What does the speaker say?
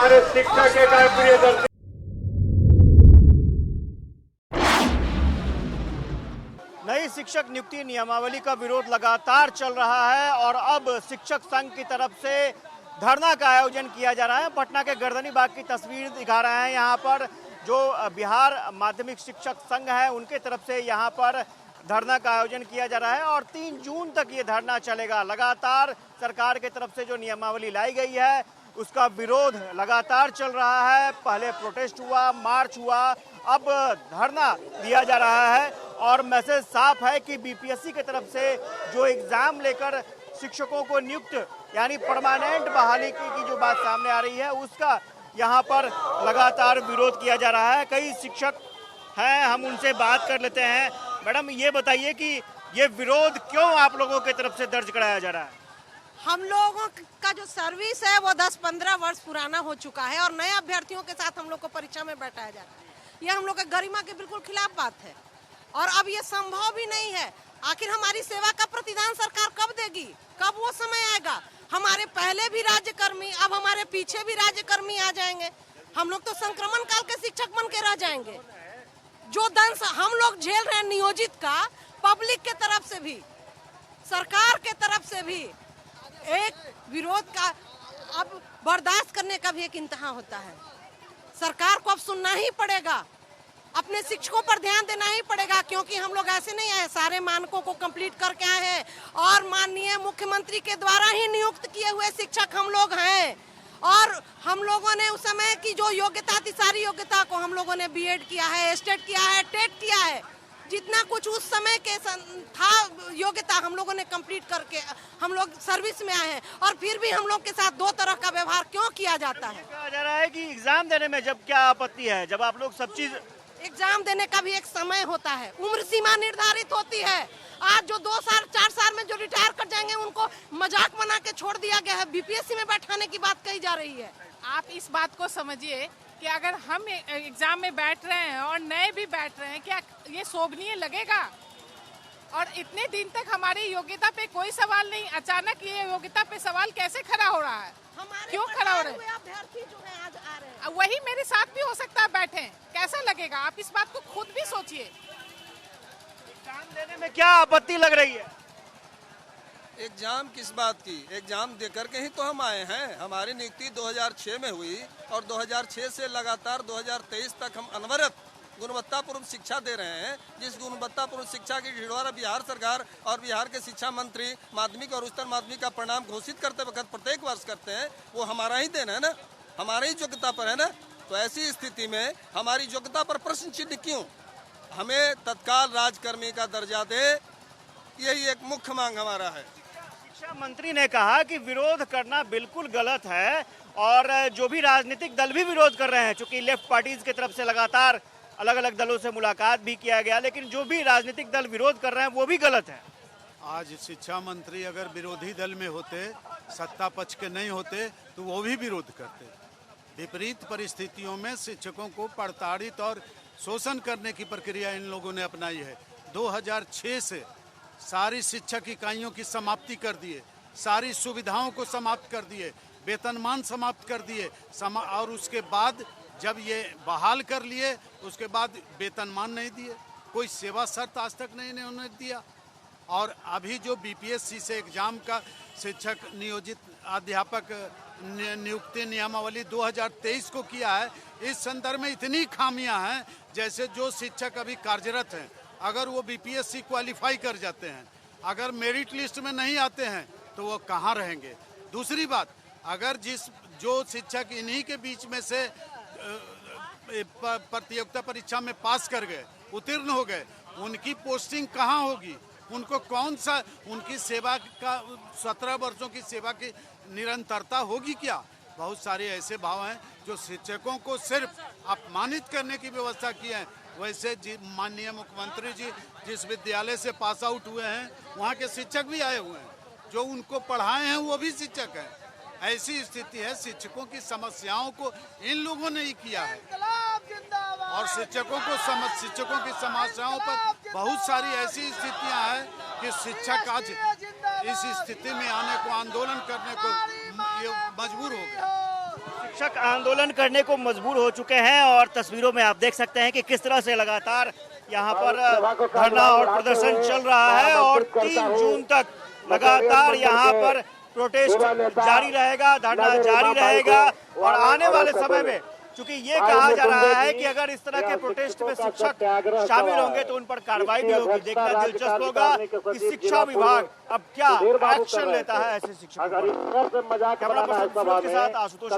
हमारे शिक्षक के काय प्रियदर्शी। नई शिक्षक नियुक्ति नियमावली का विरोध लगातार चल रहा है और अब शिक्षक संघ की तरफ से धरना का आयोजन किया जा रहा है। पटना के गर्दनी बाग की तस्वीर दिखा रहे हैं। यहाँ पर जो बिहार माध्यमिक शिक्षक संघ है उनके तरफ से यहाँ पर धरना का आयोजन किया जा रहा है और 3 जून तक ये धरना चलेगा। लगातार सरकार की तरफ से जो नियमावली लाई गई है उसका विरोध लगातार चल रहा है। पहले प्रोटेस्ट हुआ, मार्च हुआ, अब धरना दिया जा रहा है और मैसेज साफ है कि बीपीएससी की तरफ से जो एग्जाम लेकर शिक्षकों को नियुक्त यानी परमानेंट बहाली की जो बात सामने आ रही है उसका यहाँ पर लगातार विरोध किया जा रहा है। कई शिक्षक हैं, हम उनसे बात कर लेते हैं। मैडम, ये बताइए कि ये विरोध क्यों आप लोगों की तरफ से दर्ज कराया जा रहा है? हम लोगों का जो सर्विस है वो 10-15 वर्ष पुराना हो चुका है और नए अभ्यर्थियों के साथ हम लोग को परीक्षा में बैठाया जा रहा है। यह हम लोग के गरिमा के बिल्कुल खिलाफ बात है और अब ये संभव भी नहीं है। आखिर हमारी सेवा का प्रतिदान सरकार कब देगी? कब वो समय आएगा? हमारे पहले भी राज्यकर्मी, अब हमारे पीछे भी राज्यकर्मी आ जाएंगे। हम लोग तो संक्रमण काल के शिक्षक बन के रह जाएंगे। जो दंश हम लोग झेल रहे हैं नियोजित का, पब्लिक के तरफ से भी, सरकार के तरफ से भी एक विरोध का अब बर्दाश्त करने का भी एक इंतहा होता है। सरकार को अब सुनना ही पड़ेगा, अपने शिक्षकों पर ध्यान देना ही पड़ेगा, क्योंकि हम लोग ऐसे नहीं आए, सारे मानकों को कंप्लीट करके आए हैं और माननीय मुख्यमंत्री के द्वारा ही नियुक्त किए हुए शिक्षक हम लोग हैं। और हम लोगों ने उस समय की जो योग्यता थी, सारी योग्यता को हम लोगों ने बीएड किया है, स्टेट किया है, टेट किया है, जितना कुछ उस समय के था योग्यता हम लोगों ने कंप्लीट करके हम लोग सर्विस में आए हैं। और फिर भी हम लोग के साथ दो तरह का व्यवहार क्यों किया जाता है? कहा जा रहा है कि एग्जाम देने में जब क्या आपत्ति है, जब आप लोग सब चीज एग्जाम देने का भी एक समय होता है, उम्र सीमा निर्धारित होती है। आज जो 2 साल 4 साल में जो रिटायर कर जाएंगे उनको मजाक बना के छोड़ दिया गया है, बीपीएससी में बैठाने की बात कही जा रही है। आप इस बात को समझिए कि अगर हम एग्जाम में बैठ रहे हैं और नए भी बैठ रहे हैं, क्या ये शोभनीय लगेगा? और इतने दिन तक हमारी योग्यता पे कोई सवाल नहीं, अचानक ये योग्यता पे सवाल कैसे खड़ा हो रहा है? क्यों खड़ा हो रहा है? अभ्यर्थी जो है आज आ रहे हैं, वही मेरे साथ भी हो सकता है बैठे, कैसा लगेगा? आप इस बात को खुद भी सोचिए। एग्जाम देने में क्या आपत्ति लग रही है? एग्जाम किस बात की? एग्जाम देकर के ही तो हम आए हैं। हमारी नियुक्ति 2006 में हुई और 2006 से लगातार 2023 तक हम अनवरत गुणवत्तापूर्ण शिक्षा दे रहे हैं। जिस गुणवत्तापूर्ण शिक्षा की ढिंढोरा बिहार सरकार और बिहार के शिक्षा मंत्री माध्यमिक और उच्चतर माध्यमिक का परिणाम घोषित करते वक्त प्रत्येक वर्ष करते हैं, वो हमारा ही देना है ना, हमारी ही योग्यता पर है ना। तो ऐसी स्थिति में हमारी योग्यता पर प्रश्न चिन्ह क्यों? हमें तत्काल राजकर्मी का दर्जा दे, यही एक मुख्य मांग हमारा है। शिक्षा मंत्री ने कहा कि विरोध करना बिल्कुल गलत है और जो भी राजनीतिक दल भी विरोध कर रहे हैं, चूंकि लेफ्ट पार्टीज की तरफ से लगातार अलग अलग दलों से मुलाकात भी किया गया, लेकिन जो भी राजनीतिक दल विरोध कर रहे हैं वो भी गलत है। आज शिक्षा मंत्री अगर विरोधी दल में होते, सत्ता पक्ष के नहीं होते, तो वो भी विरोध करते। विपरीत परिस्थितियों में शिक्षकों को प्रताड़ित और शोषण करने की प्रक्रिया इन लोगों ने अपनाई है। 2006 से सारी शिक्षक इकाइयों की समाप्ति कर दिए, सारी सुविधाओं को समाप्त कर दिए, वेतनमान समाप्त कर दिए और उसके बाद जब ये बहाल कर लिए उसके बाद वेतनमान नहीं दिए, कोई सेवा शर्त आज तक नहीं इन्होंने दिया। और अभी जो बीपीएससी से एग्जाम का शिक्षक नियोजित अध्यापक नियुक्ति नियमावली 2023 को किया है, इस संदर्भ में इतनी खामियां हैं। जैसे जो शिक्षक अभी कार्यरत हैं, अगर वो बीपीएससी क्वालिफाई कर जाते हैं, अगर मेरिट लिस्ट में नहीं आते हैं तो वो कहाँ रहेंगे? दूसरी बात, अगर जो शिक्षक इन्हीं के बीच में से प्रतियोगिता परीक्षा में पास कर गए, उत्तीर्ण हो गए, उनकी पोस्टिंग कहाँ होगी? उनको कौन सा, उनकी सेवा का 17 वर्षों की सेवा की निरंतरता होगी क्या? बहुत सारे ऐसे भाव हैं जो शिक्षकों को सिर्फ अपमानित करने की व्यवस्था की है। वैसे माननीय मुख्यमंत्री जी जिस विद्यालय से पास आउट हुए हैं वहाँ के शिक्षक भी आए हुए हैं, जो उनको पढ़ाए हैं वो भी शिक्षक हैं। ऐसी स्थिति है, शिक्षकों की समस्याओं को इन लोगों ने ही किया है और शिक्षकों की समस्याओं पर बहुत सारी ऐसी स्थितियां हैं कि शिक्षक आज इस स्थिति में आने को, आंदोलन करने को मजबूर हो गए। शिक्षक आंदोलन करने को मजबूर हो चुके हैं और तस्वीरों में आप देख सकते हैं कि किस तरह से लगातार यहाँ पर धरना और प्रदर्शन चल रहा है और 3 जून तक लगातार यहाँ पर प्रोटेस्ट जारी रहेगा, धरना जारी रहेगा। और आने वाले समय में चूंकि ये कहा जा रहा है कि अगर इस तरह के प्रोटेस्ट में शिक्षक शामिल होंगे तो उन पर कार्रवाई भी होगी। देखना दिलचस्प होगा कि शिक्षा विभाग अब क्या एक्शन लेता है ऐसे शिक्षकों पर। कैमरा पर्सन के साथ आशुतोष